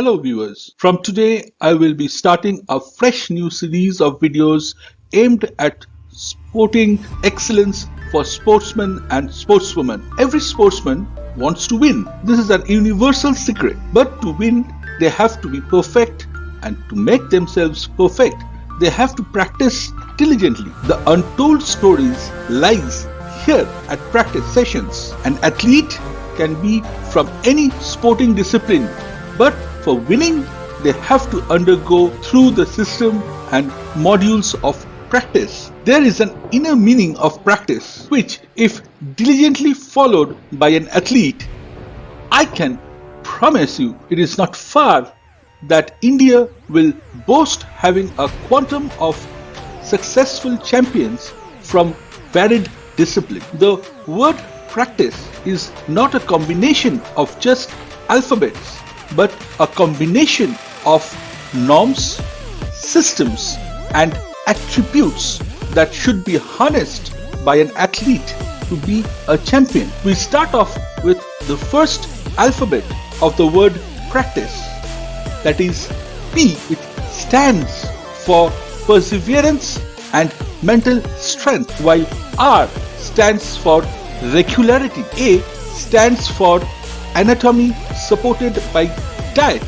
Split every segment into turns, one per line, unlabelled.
Hello viewers, from today I will be starting a fresh new series of videos aimed at sporting excellence for sportsmen and sportswomen. Every sportsman wants to win. This is an universal secret. But to win, they have to be perfect, and to make themselves perfect, they have to practice diligently. The untold stories lies here at practice sessions. An athlete can be from any sporting discipline, but for winning, they have to undergo through the system and modules of practice. There is an inner meaning of practice, which, if diligently followed by an athlete, I can promise you it is not far that India will boast having a quantum of successful champions from varied discipline. The word practice is not a combination of just alphabets, but a combination of norms, systems, and attributes that should be harnessed by an athlete to be a champion. We start off with the first alphabet of the word practice, that is P, which stands for perseverance and mental strength, while R stands for regularity, A stands for anatomy supported by diet,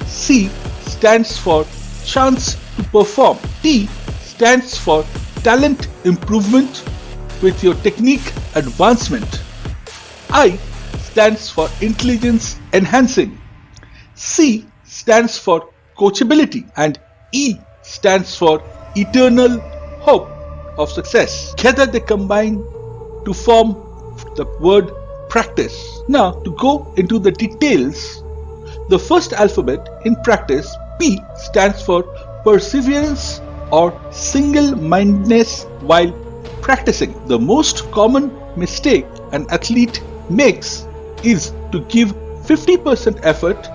C stands for chance to perform, T stands for talent improvement with your technique advancement, I stands for intelligence enhancing, C stands for coachability, and E stands for eternal hope of success. Together they combine to form the word practice. Now, to go into the details, the first alphabet in practice, P, stands for perseverance or single-mindedness while practicing. The most common mistake an athlete makes is to give 50% effort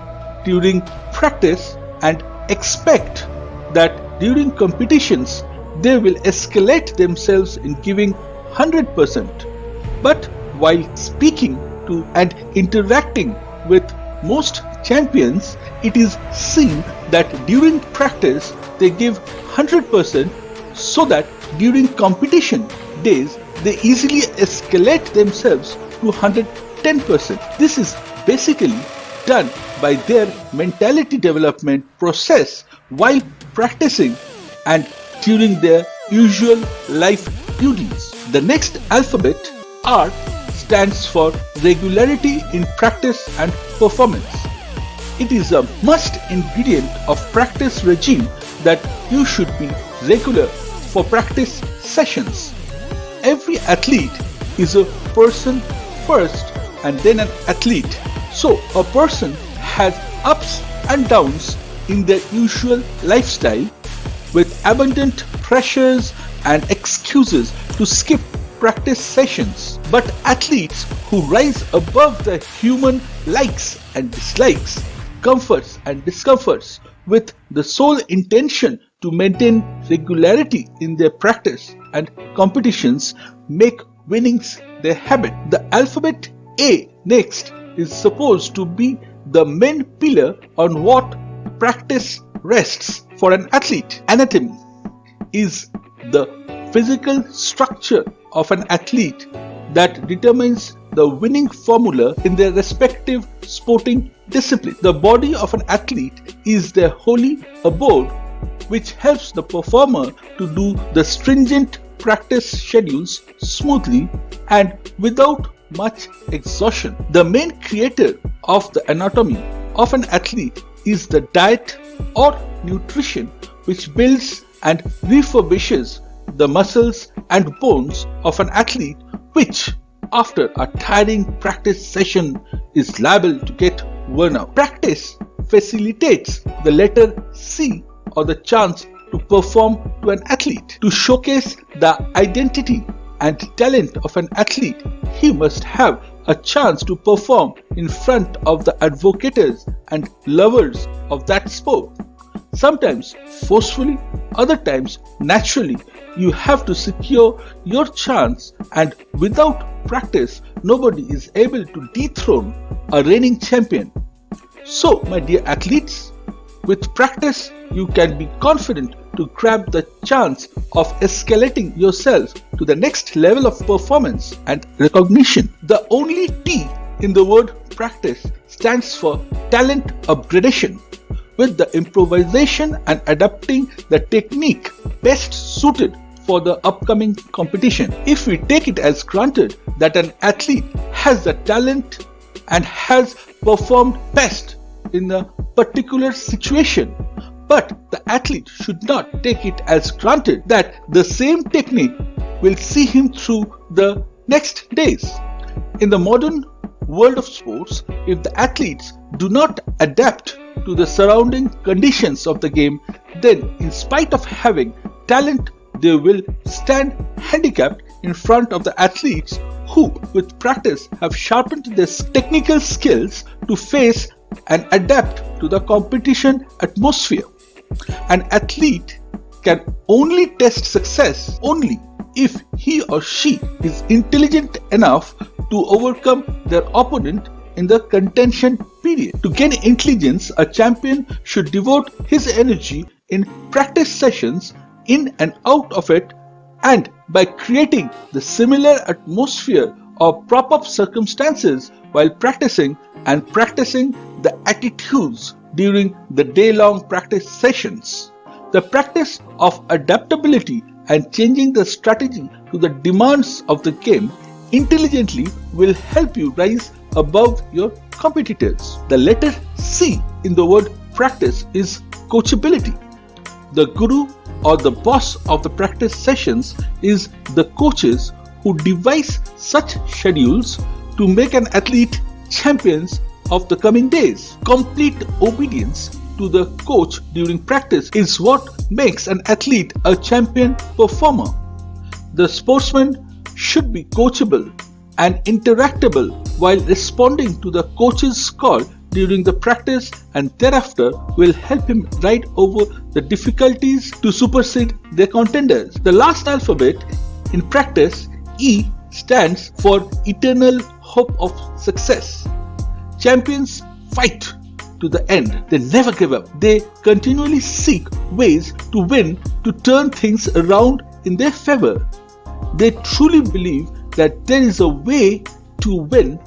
during practice and expect that during competitions they will escalate themselves in giving 100%. But while speaking to and interacting with most champions, it is seen that during practice they give 100% so that during competition days they easily escalate themselves to 110%. This is basically done by their mentality development process while practicing and during their usual life duties. The next alphabet, R, stands for regularity in practice and performance. It is a must ingredient of practice regime that you should be regular for practice sessions. Every athlete is a person first and then an athlete. So a person has ups and downs in their usual lifestyle with abundant pressures and excuses to skip practice sessions. But athletes who rise above the human likes and dislikes, comforts and discomforts with the sole intention to maintain regularity in their practice and competitions make winnings their habit. The alphabet A next is supposed to be the main pillar on what practice rests for an athlete. Anatomy is the physical structure of an athlete that determines the winning formula in their respective sporting discipline. The body of an athlete is their holy abode, which helps the performer to do the stringent practice schedules smoothly and without much exhaustion. The main creator of the anatomy of an athlete is the diet or nutrition, which builds and refurbishes the muscles and bones of an athlete, which after a tiring practice session is liable to get worn out. Practice facilitates the letter C, or the chance to perform, to an athlete. To showcase the identity and talent of an athlete, he must have a chance to perform in front of the advocates and lovers of that sport. Sometimes forcefully, other times naturally. You have to secure your chance, and without practice, nobody is able to dethrone a reigning champion. So, my dear athletes, with practice, you can be confident to grab the chance of escalating yourself to the next level of performance and recognition. The only T in the word practice stands for talent upgradation, with the improvisation and adapting the technique best suited for the upcoming competition. If we take it as granted that an athlete has the talent and has performed best in a particular situation, but the athlete should not take it as granted that the same technique will see him through the next days. In the modern world of sports, if the athletes do not adapt to the surrounding conditions of the game, then in spite of having talent, they will stand handicapped in front of the athletes who, with practice, have sharpened their technical skills to face and adapt to the competition atmosphere. An athlete can only test success only if he or she is intelligent enough to overcome their opponent in the contention period. To gain intelligence, a champion should devote his energy in practice sessions in and out of it, and by creating the similar atmosphere or prop-up circumstances while practicing and practicing the attitudes during the day-long practice sessions. The practice of adaptability and changing the strategy to the demands of the game intelligently will help you rise above your competitors. The letter C in the word practice is coachability. The guru or the boss of the practice sessions is the coaches who devise such schedules to make an athlete champions of the coming days. Complete obedience to the coach during practice is what makes an athlete a champion performer. The sportsman should be coachable and interactable while responding to the coach's call during the practice, and thereafter will help him ride over the difficulties to supersede their contenders. The last alphabet in practice, E, stands for eternal hope of success. Champions fight to the end. They never give up. They continually seek ways to win, to turn things around in their favor. They truly believe that there is a way to win,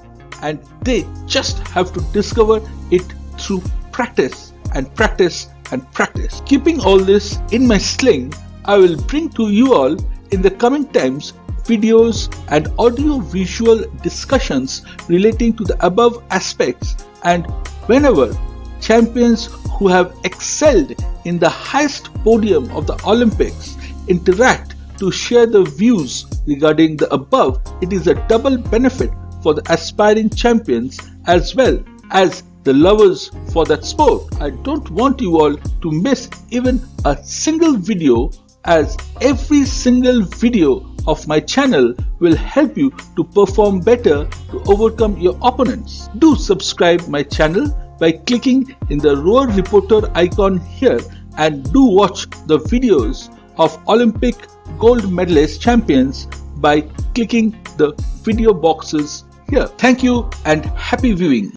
and they just have to discover it through practice and practice and practice. Keeping all this in my sling, I will bring to you all in the coming times videos and audio-visual discussions relating to the above aspects, and whenever champions who have excelled in the highest podium of the Olympics interact to share the views regarding the above, it is a double benefit for the aspiring champions as well as the lovers for that sport. I don't want you all to miss even a single video, as every single video of my channel will help you to perform better, to overcome your opponents. Do subscribe my channel by clicking in the ROWR reporter icon here, and do watch the videos of Olympic gold medalist champions by clicking the video boxes here. Thank you and happy viewing.